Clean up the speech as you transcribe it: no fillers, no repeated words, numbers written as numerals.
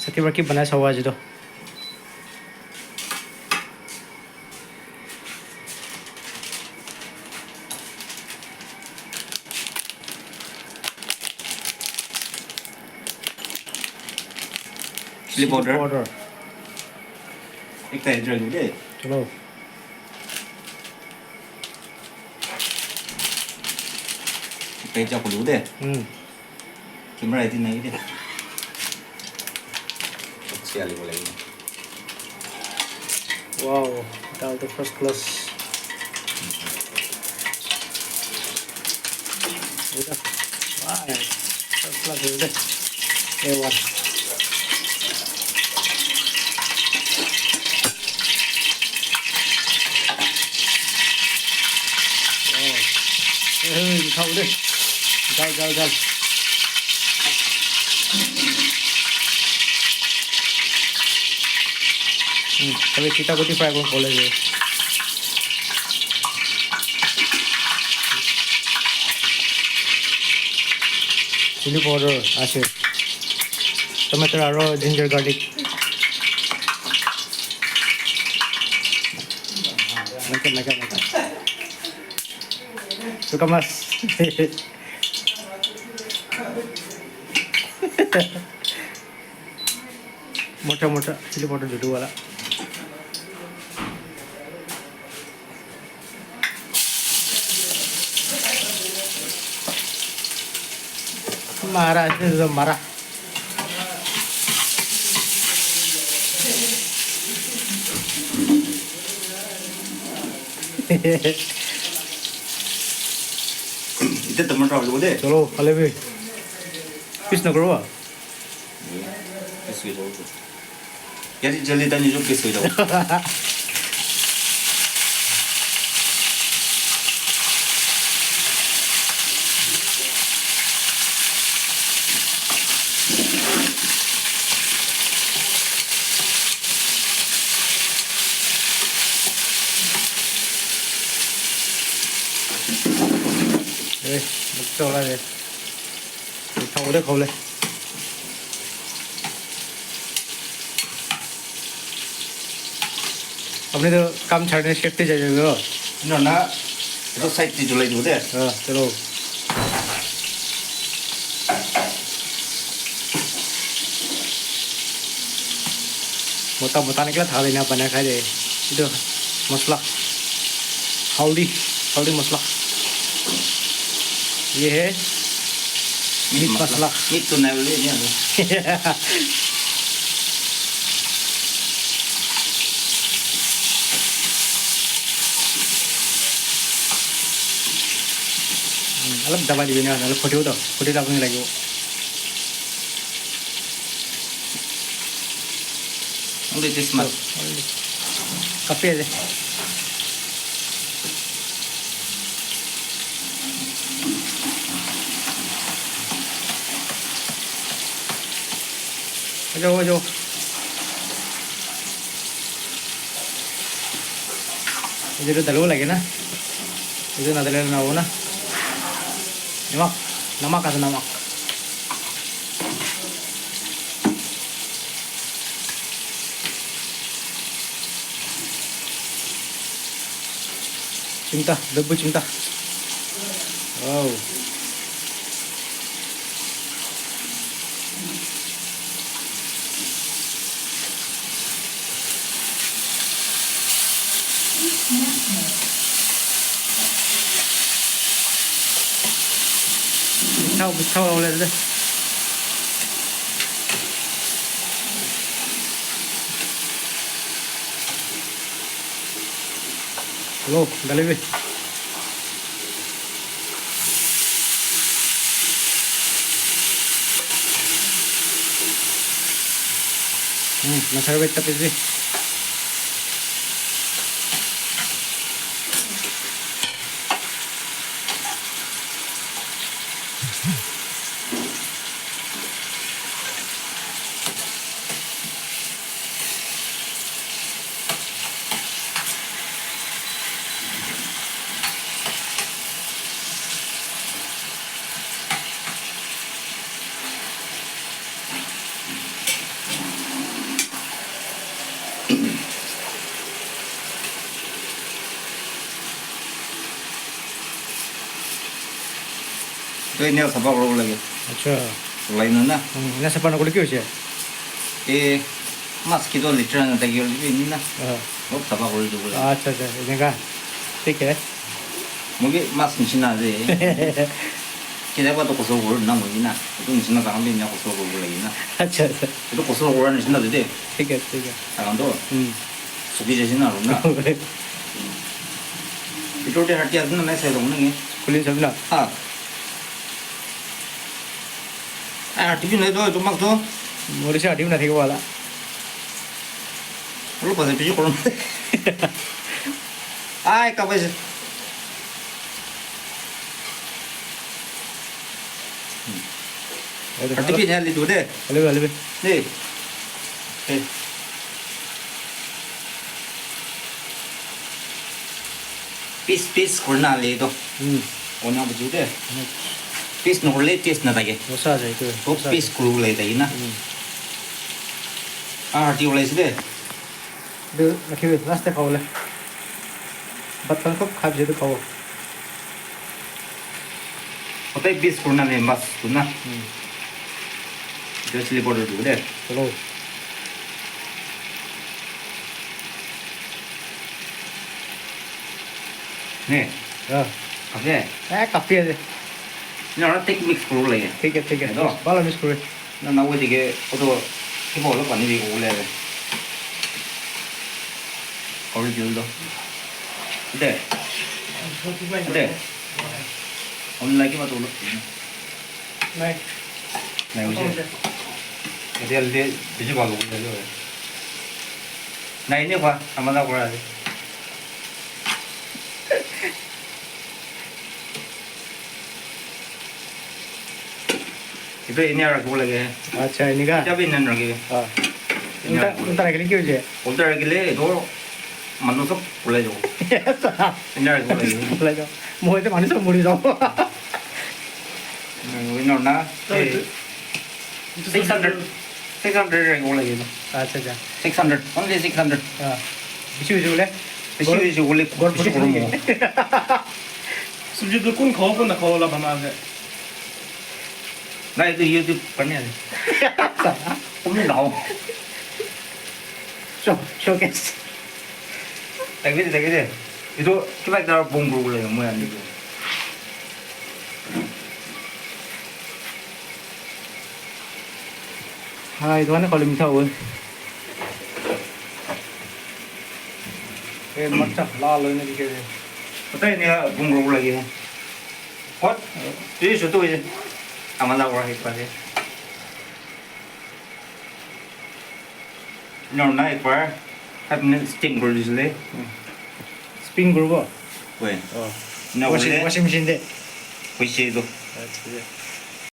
Sakit rakip bana sawa aja tuh. Chili powder. एक तो इधर ले चलो पे जा कुलू दे कैमरा इतनी नहीं दे अच्छी वाली बोलेगी वाओ दाल तो first class udah wah first class udah lewat tahu deh gal tapi kita putih fry pun boleh je chili powder আছে tomato aro ginger garlic makan suka mas मोटा chili powder जुटू वाला marah itu marah itu teman rau dulu deh चलो हले भी किस न करो किस हुई जाओ यार जल्दी तनी जो किस हुई जाओ cho ra đi khâu đấy khâu lên अपने तो काम छाड़ने शिफ्ट जाएगा ना ना itu side di dulu deh चलो मोटा निकला था लेना बना खाए दे itu मसाला हल्दी मसाला ये है मीट मसाला मीट तो नहीं ले नहीं अलग दबा दी ना अलग फोटो तो फोटो डालने लगे only this much काफी है जो itu dulu lagi na itu nanti lagi nawa na namak atau namak cinta debu cinta wow Bisau oleh deh. Lo, gali be. Masarap ito pisi. तो इन्हें सब करो लगे अच्छा लाइन ना ना सपना को क्यों छे ये मास्क तो लीटर ना तक ये भी ना वो सब करो जो बोले अच्छा अच्छा इनका ठीक है मुझे मास्क नहीं ना दे किधर बात तो कुछ और ना मुझे ना तो नहीं ना काम भी ना कुछ और बोले ना अच्छा अच्छा तो कुछ और नहीं ना दे ठीक है काम तो सुबह जैसे ना रोना इटोटे हट जाते ना मैं सही रहूँ नहीं कुलीन सब ना हाँ टीवी नहीं तो तुम मत तो मोरी से हटी नहीं वाला lu pasal tujuh kolom ay kapal sih arti pinya lihat deh lebih nih piece korna le itu korna baju deh piece nol le piece nada ke dosa aja itu piece kuru le tadi na arti oleh sih deh itu lagi last kau le batang kau khab jadi kau otak piece korna le mas tu na jadi chili powder dulu deh चलो nih हाँ oke काफी है ini orang take mix kuru le ठीक है Itu. बाला miss करो na nawe dige oto kibo lo pani di ule Kori dulu do udah om lagi mah dulu नहीं nah udah jadi dia biji balu udah do nah ini apa sama tak kurang itu ini ada gula lagi अच्छा ini का tapi ini lagi हाँ उनका लगे क्यों छे udah lagi le itu manusia gula jo ini ada gula lagi बोला जो मुझे तो मानी सब मुड़ी जाओ ini na 600 600 gula lagi अच्छा अच्छा 600 only 600 हाँ बिचू बिचू ले बिचू gula गोल बिचू gula mo सब्जी तो कौन खाओ कौन ना खाओ वाला बना है nah itu YouTube kan ya không biết đâu showcase tại cái gì itu kita taruh bumbu lah yang mana itu हाँ itu kan kalau misal gue macam lalu ini dikit betul ini bumbu lagi hot jadi suatu aja aman lah orang itu aja normal ekbar tapi steam produce le spin group weh oh nah washing machine deh wih itu अच्छा